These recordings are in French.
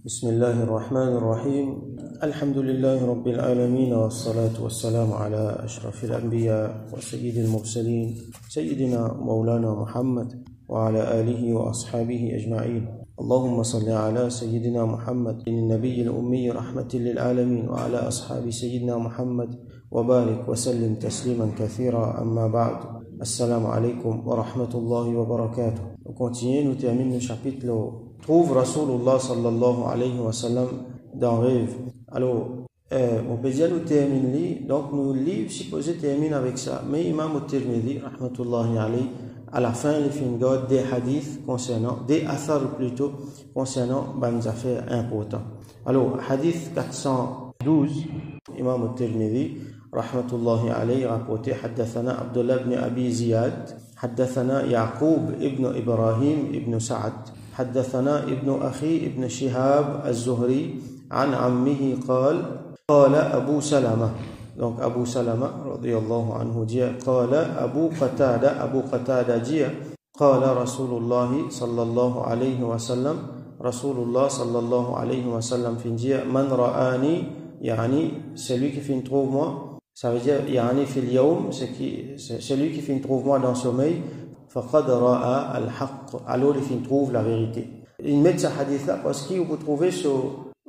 بسم الله الرحمن الرحيم الحمد لله رب العالمين والصلاة والسلام على أشرف الأنبياء وسيد المرسلين سيدنا مولانا محمد وعلى آله وأصحابه أجمعين. اللهم صل على سيدنا محمد النبي الأمي رحمة للعالمين وعلى أصحاب سيدنا محمد وبارك وسلم تسليما كثيرا. أما بعد. Assalamu alaikum wa rahmatullahi wa barakatuh. On continue, nous terminons le chapitre trouve Rasulullah sallallahu alayhi wa sallam dans rêve. Alors, on peut dire nous termine donc nous livre supposé termine avec ça. Mais Imam al-Tirmidhi rahmatullahi alayhi à la fin il fait une garde des hadiths concernant des athars plutôt concernant des affaires importantes. Alors, hadith 412 Imam al-Tirmidhi رحمة الله عليه rapporté حدثنا عبد الله بن أبي زياد حدثنا يعقوب ابن إبراهيم ابن سعد حدثنا ابن أخي ابن شهاب الزهري عن عمه قال أبو سلمة donc أبو سلمة رضي الله عنه dit قال أبو قتادة dit قال رسول الله صلى الله عليه وسلم رسول الله صلى الله عليه وسلم في dit من رآني يعني celui qui fait trouve moi. Ça veut dire, yani fil yawm, c'est celui qui fait trouve moi dans le sommeil, faqad ra'a al-haqq, alors il trouve la vérité. Ils mettent ce hadith là parce qu'il vous trouvez ce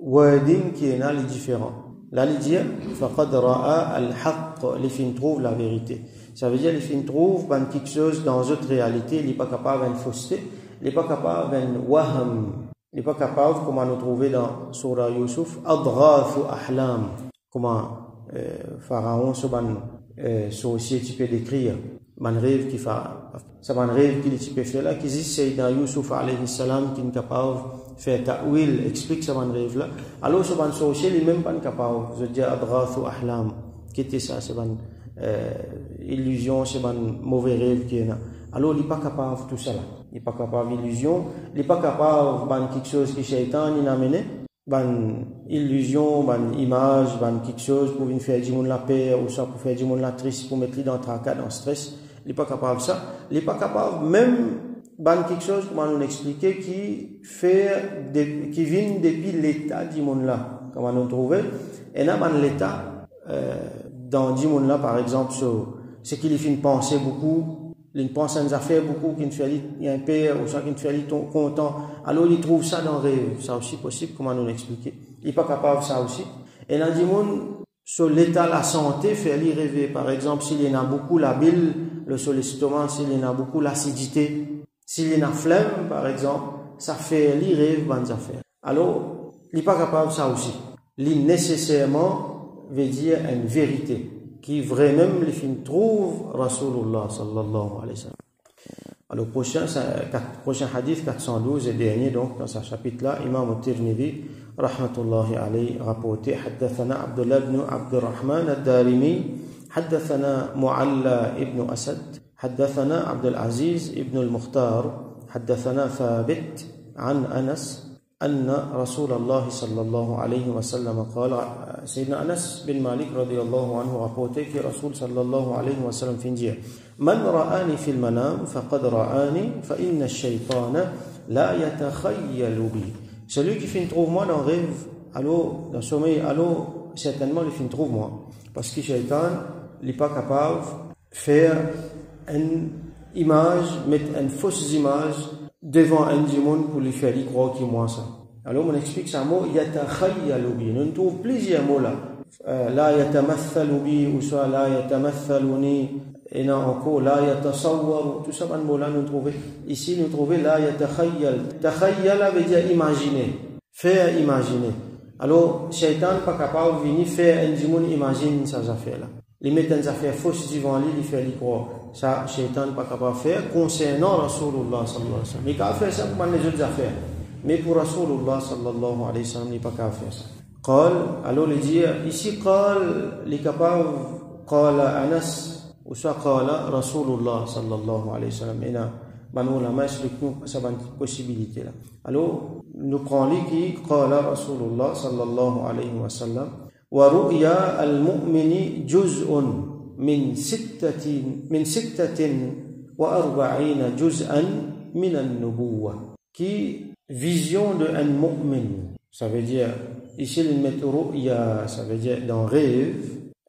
wording qui est là, les différents. Là, il dit, faqad ra'a al-haqq, il trouve la vérité. Ça veut dire, il trouve quelque chose dans une autre réalité, il n'est pas capable d'une fausseté, il n'est pas capable d'un waham, il n'est pas capable, comme on a trouvé dans Surah Yusuf, adghathu ahlam, comment Pharaon ce sorcier tu peux décrire man rêve qui fait ça man rêve qui tu peux faire là qui dit c'est dans Yusuf alayhi salam qui est capable faire ta'wil explique ça man rêve là alors ce man sorcier lui même pas capable je dis adghathu ahlam qui était ça c'est man illusion c'est man mauvais rêve qui est là alors il est pas capable tout ça là il est pas capable illusion il est pas capable quelque chose qui shaitan il a amené illusion, image, quelque chose pour faire du monde la paix ou ça pour faire du monde la triste pour mettre dans tracas, dans stress. Il n'est pas capable de ça. Il n'est pas capable même quelque chose comment nous expliquer qui vient depuis l'état du monde là. Comment nous trouver et là l'état dans du monde là par exemple c'est qu'il fait une pensée beaucoup. Il pense à une affaire beaucoup qui ne fait il y a un père ou ça qui ne fait content alors il trouve ça dans le rêve ça aussi possible comment nous l'expliquer il n'est pas capable de ça aussi et là du monde sur l'état la santé fait lui rêver par exemple s'il y en a beaucoup la bile le sur l'estomac s'il y en a beaucoup l'acidité s'il y en a flemme par exemple ça fait lui rêve bonnes affaires alors il n'est pas capable de ça aussi il nécessairement veut dire une vérité qui vraiment les films trouve Rasulullah sallallahu alayhi wa sallam. Alors prochain hadith 412 et dernier donc dans ce chapitre là Imam al-Tirmidhi rahmatullahi alayhi rapporté حدثنا عبد الله بن عبد الرحمن الدارمي حدثنا معلى ابن أسد حدثنا عبد العزيز ابن المختار حدثنا ثابت عن أنس أن رسول الله صلى الله عليه وسلم قال سيدنا أنس بن مالك رضي الله عنه rapporté que رسول صلى الله عليه وسلم في dire من رآني في المنام فقد رآني فإن الشيطان لا يتخيل بي celui qui fait trouve moi dans rêve alors dans sommeil alors certainement il fait trouve moi parce que shaitan n'est pas capable faire une image mettre une fausse image devant un monde pour lui faire y croire qu'il moi ça. Alors on explique ça mot yatakhayyalu bi. On trouve plusieurs mots là. La yatamathalu bi ou soit la yatamathaluni et non encore la yatasawwaru tout ça ban mot là nous trouver. Ici nous trouver la yatakhayyal. Takhayyala veut dire imaginer, faire imaginer. Alors shaitan pas capable de venir faire un monde imagine ça affaire là. Il met des affaires fausses devant lui, il fait lui croire. Ça, shaitan n'est pas capable de faire concernant Rasulullah sallallahu alayhi wa sallam. Il peut faire ça pour les autres affaires. Mais pour Rasulullah sallallahu alayhi wa sallam, il n'est pas capable de faire ça. Qal, alors il dit, ici, qal, il est capable, qala Anas, ou soit qala Rasulullah sallallahu alayhi wa sallam. Et là, nous, la main explique nous, ça va une possibilité là. Alors, nous prenons qui, qala Rasulullah sallallahu alayhi wa sallam. ورؤيا المؤمن جزء من 46 جزءا من النبوة qui vision de un mu'min Ça veut dire, ici, le météo, ça veut dire dans rêve,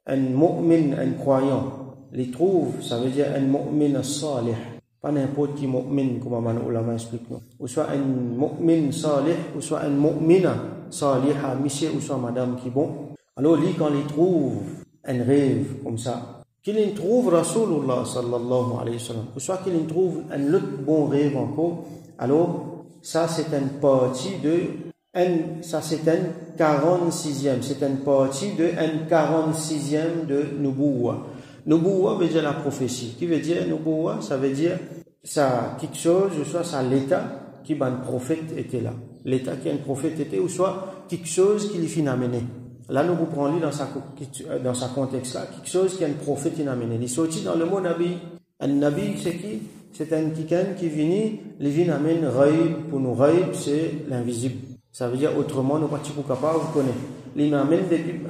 un mu'min, un croyant, les trouve, ça veut dire un mu'min salih. Pas n'importe qui mu'min, comme les ulama expliquent nous. Ou soit un mu'min salih, ou soit un mu'mina saliha, monsieur ou soit madame qui bon. Alors, lui, quand il trouve un rêve comme ça, qu'il trouve Rasulullah sallallahu alayhi wa sallam, ou soit qu'il trouve un autre bon rêve encore, alors, ça, c'est une partie ça, c'est un 46e, c'est une partie de un 46e de Nubuwa. Nubuwa veut dire la prophétie. Qui veut dire Nubuwa? Ça veut dire ça, quelque chose, ou soit ça l'état qui un prophète était là. L'état qui un prophète était, ou soit quelque chose qui lui finit amené. Là, nous prenons dans sa contexte là, quelque chose qui un prophète qui amené. Il est sorti dans le mot Nabi. Un Nabi, c'est qui? C'est un quelqu'un qui vient amène Ghaib. Pour nous, Ghaib, c'est l'invisible. Ça veut dire autrement, nous ne sommes pas capables de connaître. Il amène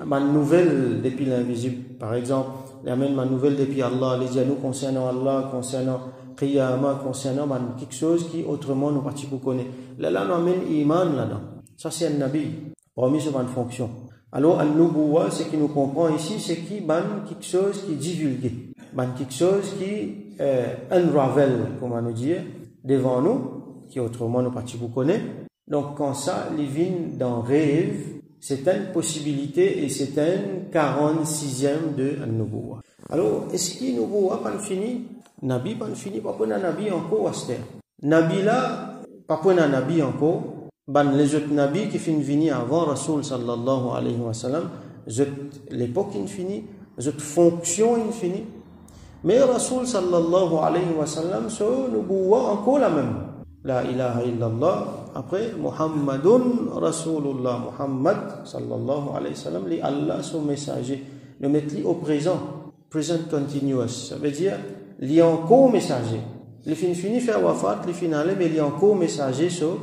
ma nouvelle depuis l'invisible. Par exemple, il amène ma nouvelle depuis Allah. Il dit à nous concernant Allah, concernant Qiyamah, concernant quelque chose qui autrement nous ne sommes pas connaître. Là, nous amène Iman là-dedans. Ça, c'est un Nabi. Parmi ces bonnes fonctions. Alors, Al-Nubuwa, ce qui nous comprend ici, c'est qui quelque chose qui divulgue. Quelque chose qui unravel, comme on nous dit, devant nous, qui autrement nous ne sommes pas connaître. Donc, quand ça, les vignes dans rêve, c'est une possibilité et c'est un 46e de An-Nubuwa. Alors, est-ce que Nubuwa pas fini? Nabi pas fini, pas pour un Nabi encore, Aster. Nabi là, pas pour un Nabi encore, les autres Nabi qui finissent venir avant Rasul sallallahu alayhi wa sallam, l'époque infinie, les autres fonctions infinies. Mais Rasul sallallahu alayhi wa sallam, so Nubuwa encore la même. La ilaha illallah. Après, Muhammadun Rasulullah, Muhammad sallallahu alayhi wa sallam, li Allah son messager. Le mettre au présent, present continuous. Ça veut dire, il y a encore messager. Il finit faire wafat, il finit aller, mais il y a encore messager sur,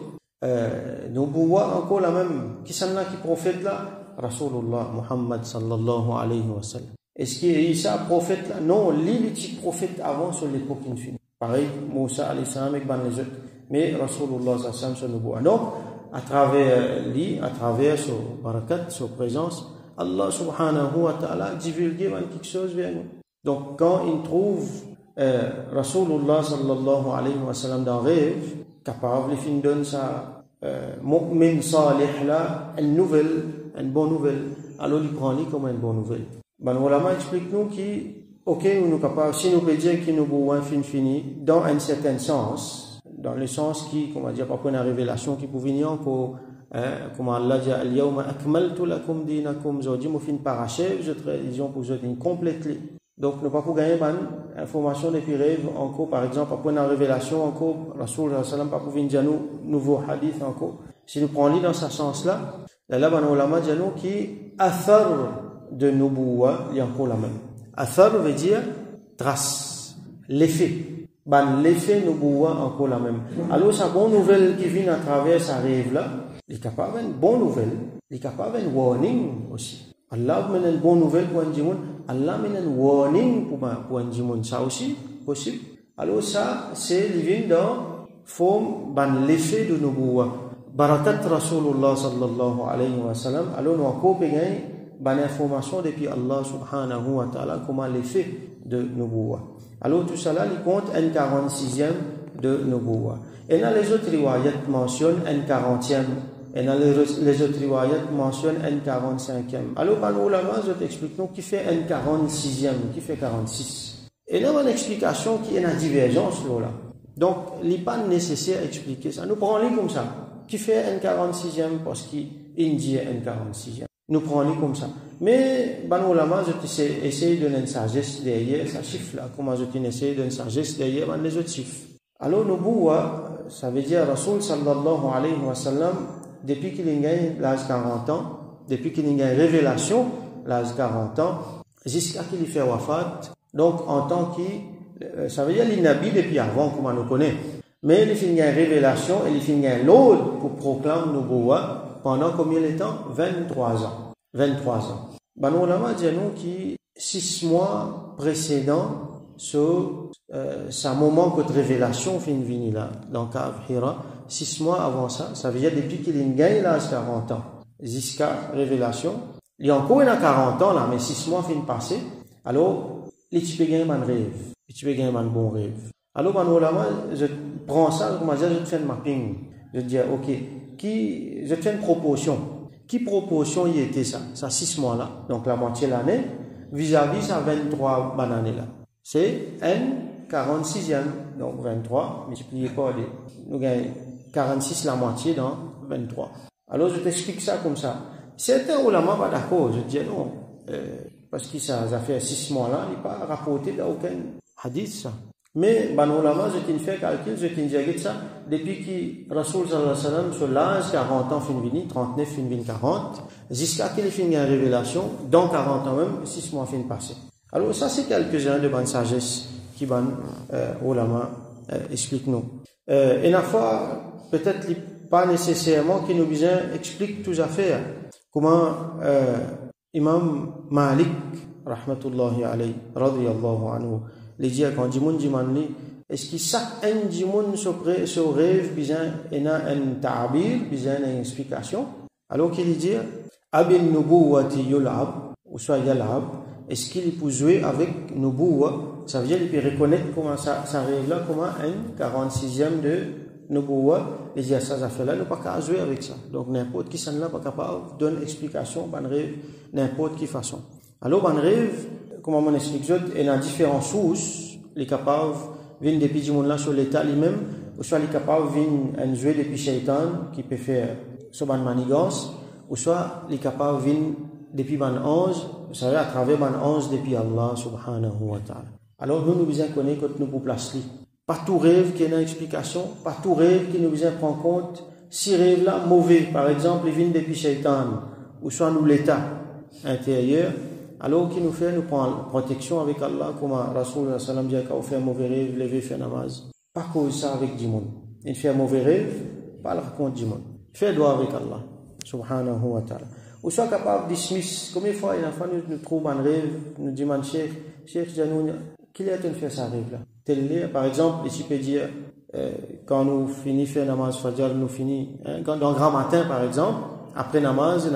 nous pouvons encore la même, qui s'en a qui prophète là? Rasulullah, Muhammad sallallahu alayhi wa sallam. Est-ce qu'il y a Isa prophète là? Non, il est prophète avant sur l'époque infinie. Pareil, Moussa alayhi salam avec les autres. Mais Rasulullah sallallahu alayhi wa sallam. Donc, à travers son barakat, son présence, Allah subhanahu wa ta'ala divulgue quelque chose vers nous. Donc, quand il trouve Rasulullah sallallahu alayhi wa sallam dans rêve, capable, il donne sa mu'min salih là, une bonne nouvelle. Alors, il prend comme une bonne nouvelle. Ulama explique nous nous sommes capables, si nous pouvons dire que nous pouvons fini, dans un certain sens, dans le sens qui, comment dire, pas une révélation qui peut venir encore, comme Allah dit, al-yawma akmaltu lakum dinakum, aujourd'hui, nous finissons par achever notre religion pour vous complètement. Donc, nous ne pouvons pas gagner une information depuis rêve encore, par exemple, pas une révélation encore, Rasul sallam, pas pour venir dire nous, nouveau hadith encore. Si nous prenons dans ce sens-là, là, ulama dit nous qui, athar de nubuwa, il y a encore la même. Athar veut dire trace, l'effet. L'effet nubuwa encore la même. Alors, sa bonne nouvelle qui vient à travers sa rêve là, il est capable d'une bonne nouvelle, il est capable d'un warning aussi. Allah mène une bonne nouvelle pour un djimoun, Allah mène un warning pour un djimoun. Ça aussi, possible. Alors, ça, c'est living dans forme, l'effet de nubuwa. Barakat Rasulullah sallallahu alayhi wa sallam. Alors, nous encore gagné information depuis Allah subhanahu wa ta'ala comment l'effet de nubuwa. Alors tout ça là, il compte un 46e de nubuwa. Et là les autres riwayat mentionnent un 40e. Et là les autres riwayat mentionnent un 45e. Alors par l'ulama, je t'explique nous qui fait un 46e, qui fait 46. Et là une explication qui est une divergence là. Donc il n'est pas nécessaire d'expliquer ça. Nous prenons comme ça. Qui fait un 46e parce qu'il dit un 46e. Nous prenons comme ça. Mais, ulama, je essaie de donner une sagesse derrière, ça chiffre là. Comment je essaie de donner une sagesse derrière, les autres chiffres. Alors, Nubuwa, ça veut dire Rasul sallallahu alayhi wa sallam, depuis qu'il a l'âge 40 ans, depuis qu'il a révélation, l'âge 40 ans, jusqu'à qu'il fait wafat, donc en tant que, ça veut dire les nabis depuis avant, comme on le connaît. Mais il finit une révélation et il finit l'autre pour proclamer Nubuwa pendant combien de temps? 23 ans. 23 ans. Ulama dit nous qui 6 mois précédents sur sa moment de révélation fin vini là dans Cave Hira 6 mois avant ça, ça veut dire depuis qu'il a gagné l'âge 40 ans, jusqu'à révélation, il y a encore 40 ans là, mais 6 mois viennent passer, alors, les tu peux gagner un rêve, tu peux gagner un bon rêve. Alors, je prends ça, comment dire, je te fais un mapping, je te dis, ok, je te fais une proportion. Qui proportion y était ça? Ça 6 mois là, donc la moitié de l'année, vis-à-vis ça 23 bananes là. C'est un 46e, donc 23, multiplié par des, nous gagnons 46 la moitié dans 23. Alors je t'explique ça comme ça. Certains ulama pas d'accord, je dis non, parce que ça a fait 6 mois là, il n'est pas rapporté dans aucun hadith ça. Mais ban ulama, je t'ai fait calcul, je t'ai dit ça, depuis que Rasoul sallallahu alayhi wa sallam, sur l'âge 40 ans fin vini, 39 fin vini 40, jusqu'à qu'il finisse une révélation, dans 40 ans même, 6 mois fin passé. Alors ça c'est quelques-uns de bonne sagesse qui ban ulama explique nous. Et la fois, peut-être pas nécessairement qui nous besoin explique tout à fait comment Imam Malik rahmatullahi alayhi radiyallahu anhu les dire quand dimoun dimanli est-ce que chaque un dimoun se rêve besoin un ta'bir besoin une explication alors qu'il dit abin nubuwati yul'ab ou soit yal'ab est-ce qu'il peut jouer avec nubuwa ça veut dire il peut reconnaître comment ça rêve là comment un 46e de nubuwa et dire ça fait là ne pas qu'à jouer avec ça donc n'importe qui ça n'est pas capable de donner explication ban rêve n'importe qui façon alors ban rêve comment on explique ça, il y a différentes sources, les capables viennent depuis du monde là sur l'état lui-même, ou soit les capables viennent jouer depuis Shaitan qui peut faire ce ban manigance, ou soit les capables viennent depuis ban ange, vous savez à travers ban ange depuis Allah subhanahu wa ta'ala. Alors nous besoin connaître quand nous pour placer. Pas tout rêve qui a une explication, pas tout rêve qui nous besoin prendre compte. Si rêve là mauvais, par exemple, il vient depuis Shaitan, ou soit nous l'état intérieur. Alors qu'il nous fait, nous prend protection avec Allah, comme Rasoul sallam dit qu'on fait un mauvais rêve, lever, faire namaz. Pas cause ça avec du monde. Il fait un mauvais rêve, pas le raconte du monde. Fait doigt avec Allah, subhanahu wa ta'ala. Ou soit capable de dismiss, combien de fois il y a nous trouve un rêve, nous dit man Cheikh, Janoun, qu'il a fait ça rêve là? Tel par exemple, ici peut dire, quand nous finissons faire namaz fajr, nous finissons, dans grand matin par exemple, après namaz,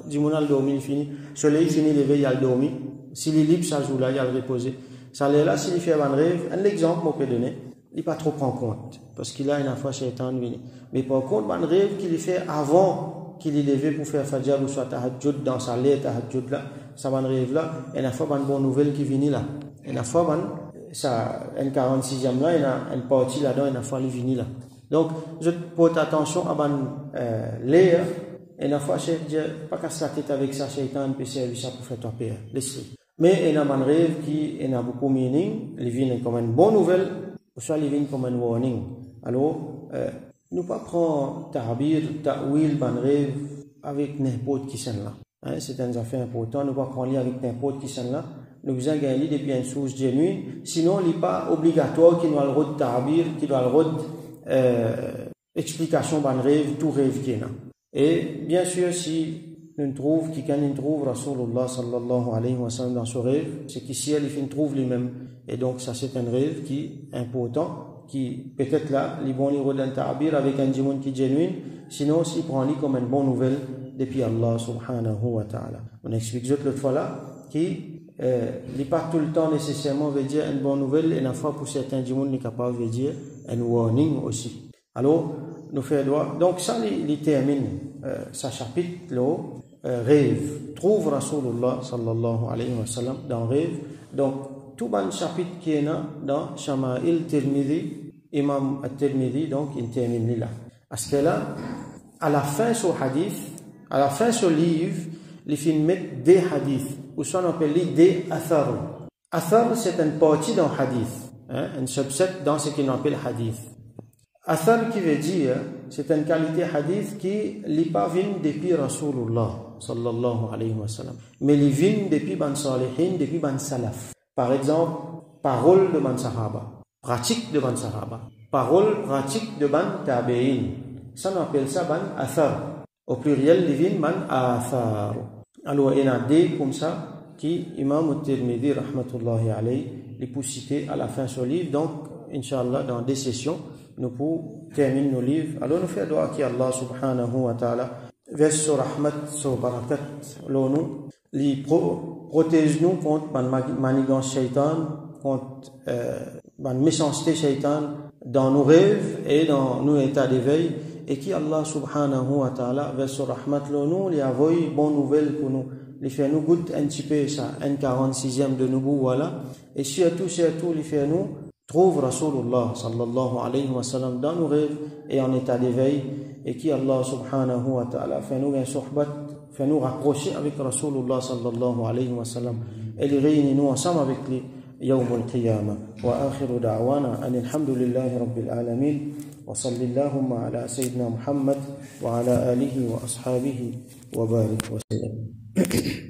du monde a dormi, il finit. Soleil finit levé, il a dormi. S'il est libre, ça joue là, il a le reposé. Ça l'est là, s'il fait un rêve, un exemple, moi, peut donner, il n'est pas trop prendre compte. Parce qu'il a une fois Shaitan venu. Mais par contre, un rêve qu'il fait avant qu'il est levé pour faire Fajr ou soit Tahajjud dans sa lettre, Tahajjud là, ça va un rêve là, et une fois, une bonne nouvelle qui vient là. Et une fois, ça, un 46e là, il y a une partie là-dedans, et une fois, il vient là. Donc, je porte attention à l'air. Et la fois, je dis, pas casser la tête avec ça, Shaitan peut servir ça pour faire toi peur. Laisse-le. Mais il y a un rêve qui a beaucoup de meaning, il vient comme une bonne nouvelle, ou soit il vient comme un warning. Alors, nous pas prendre ta'bir, ta'wil, ban rêve avec n'importe qui sont là. Hein, c'est une affaire importante, nous pas prendre avec n'importe qui sont là. Nous besoin gagner depuis une source genuine. Sinon, il n'est pas obligatoire qu'il doit le rôle ta'bir, qu'il doit le rôle explication ban rêve, tout rêve qui est là. Et bien sûr, si nous trouvons, qui quand nous trouve Rasulullah sallallahu alayhi wa sallam dans ce rêve, c'est qu'ici, il trouve lui-même. Et donc, ça, c'est un rêve qui est important, qui peut-être là, les bons livres d'un ta'bir avec un djimoun qui est genuine, sinon, s'il prend lui comme une bonne nouvelle depuis Allah subhanahu wa ta'ala. On explique l'autre fois là, qui n'est pas tout le temps nécessairement veut dire une bonne nouvelle, et la fois pour certains djimoun, n'est capable de dire un warning aussi. Alors, nous fait droit. Donc ça, il termine sa chapitre, le rêve. Trouve Rasulullah sallallahu alayhi wa sallam dans rêve. Donc, tout le chapitre qui est là, dans Shama'il Tirmidhi, Imam al-Tirmidhi, donc il termine là. Parce que là, à la fin sur hadith, à la fin sur livre, il fait mettre des hadiths, ou soit on appelle des athar. Athar, c'est une partie dans hadith, hein, un subset dans ce qu'on appelle hadith. Athar qui veut dire, c'est une qualité hadith qui n'est pas vient depuis Rasulullah sallallahu alayhi wa sallam, mais il vient depuis ban salihin, depuis ban salaf. Par exemple, parole de ban sahaba, pratique de ban sahaba, parole pratique de ban tabi'in. Ça on appelle ça ban athar. Au pluriel, il vient ban athar. Alors il y en a des comme ça qui Imam al-Tirmidhi rahmatullahi alayhi les pour citer à la fin de ce livre. Donc, Inch'Allah, dans des sessions, nous pour terminer nos livres. Alors nous faisons doigt qui Allah subhanahu wa ta'ala verse sur rahmat, sur barakat, nous, li protège nous contre la manigance shaitan, contre la méchanceté shaitan dans nos rêves et dans nos états d'éveil, et qui Allah subhanahu wa ta'ala verse sur rahmat, nous, li avoie bonne nouvelle pour nous. Les fait nous goûter un petit peu ça, un 46e de nous, voilà. Et surtout, les fait nous trouve Rasulullah sallallahu alayhi wa sallam dans nos rêves et en état d'éveil. Et qui Allah subhanahu wa ta'ala fait nous un sohbat, fait nous rapprocher avec Rasulullah sallallahu alayhi wa sallam. Et les réunir nous ensemble avec lui, yawm al-qiyamah. Wa akhiru da'wana, alhamdulillahi rabbil alamin. Wa sallallahu ala sayyidina Muhammad wa ala alihi wa ashabihi wa barik wa sallam.